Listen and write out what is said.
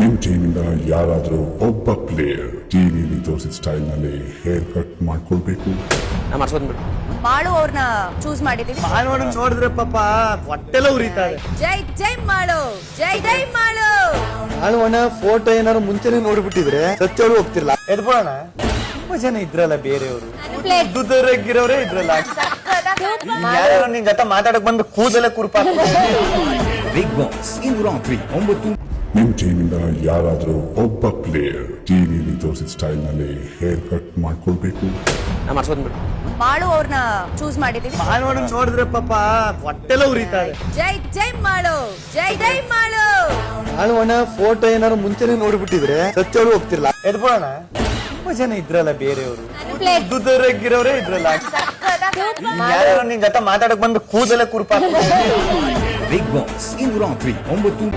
ನಿಮ್ ಟೀಮಿಂದ ಯಾರಾದ್ರೂ ಒಬ್ಬ ಪ್ಲೇಯರ್ ಟಿವಿಲಿ ತೋರಿಸಿದ ಸ್ಟೈಲ್ ನಲ್ಲಿ ಹೇರ್ ಕಟ್ ಮಾಡ್ಕೊಳ್ಬೇಕು. ಮಾಳು ಅವ್ರನ್ನ ಚೂಸ್ ಮಾಡಿದೀವಿ. ನೋಡಿದ್ರೆ ಪಾಪ ಹೊಟ್ಟೆಲ್ಲ ಉರಿತಾರೆ. ಜೈ ಜೈ ಮಾಳು, ಜೈ ಜೈ ಮಾಳು. ಮಾಳುವಣ್ಣ ಫೋಟೋ ಏನಾರು ಮುಂಚೆನೆ ನೋಡ್ಬಿಟ್ಟಿದ್ರೆ ಸತ್ಯವರು ಹೋಗ್ತಿರ್ಲ. ಎದ್ಬಿಡೋಣ. ತುಂಬಾ ಜನ ಇದ್ರಲ್ಲ ಬೇರೆಯವರು, ದುಡ್ಡರಗಿರೋರೇ ಇದ್ರಲ್ಲ. ಯಾರು ನಿನ್ ಜೊತೆ ಮಾತಾಡಕ್ ಬಂದು ಕೂದಲೇ ಕುರುಪಾಕ. ಬಿಗ್ ಬಾಸ್ ಇಂದು ರಾತ್ರಿ 9. ನಿಮ್ ಟೀಮಿಂದ ಯಾರಾದ್ರೂ ಒಬ್ಬ ಪ್ಲೇಯರ್ ಟಿವಿಲಿ ತೋರಿಸಿದ ಸ್ಟೈಲ್ ನಲ್ಲಿ ಹೇರ್ ಕಟ್ ಮಾಡ್ಕೊಳ್ಬೇಕು. ಮಾಳು ಅವ್ರನ್ನ ಚೂಸ್ ಮಾಡಿದೀವಿ. ಮಾಳುವಣ್ಣ ನೋಡಿದ್ರೆ ಪಾಪ ಹೊಟ್ಟೆಲ್ಲ ಉರಿತಾರೆ. ಜೈ ಜೈ ಮಾಳು, ಜೈ ಜೈ ಮಾಳು. ಮಾಳುವಣ್ಣ ಫೋಟೋ ಏನಾರು ಮುಂಚೆನೆ ನೋಡ್ಬಿಟ್ಟಿದ್ರೆ ಸತ್ಯವರು ಹೋಗ್ತಿರ್ಲ. ಎದ್ಬಿಡೋಣ. ತುಂಬಾ ಜನ ಇದ್ರಲ್ಲ ಬೇರೆಯವರು, ದುಡ್ಡರಗಿರೋರೇ ಇದ್ರಲ್ಲ. ಯಾರು ನಿನ್ ಜೊತೆ ಮಾತಾಡಕ್ ಬಂದು ಕೂದಲೇ ಕುರುಪಾಕ. ಬಿಗ್ ಬಾಸ್ ಇಂದು ರಾತ್ರಿ 9.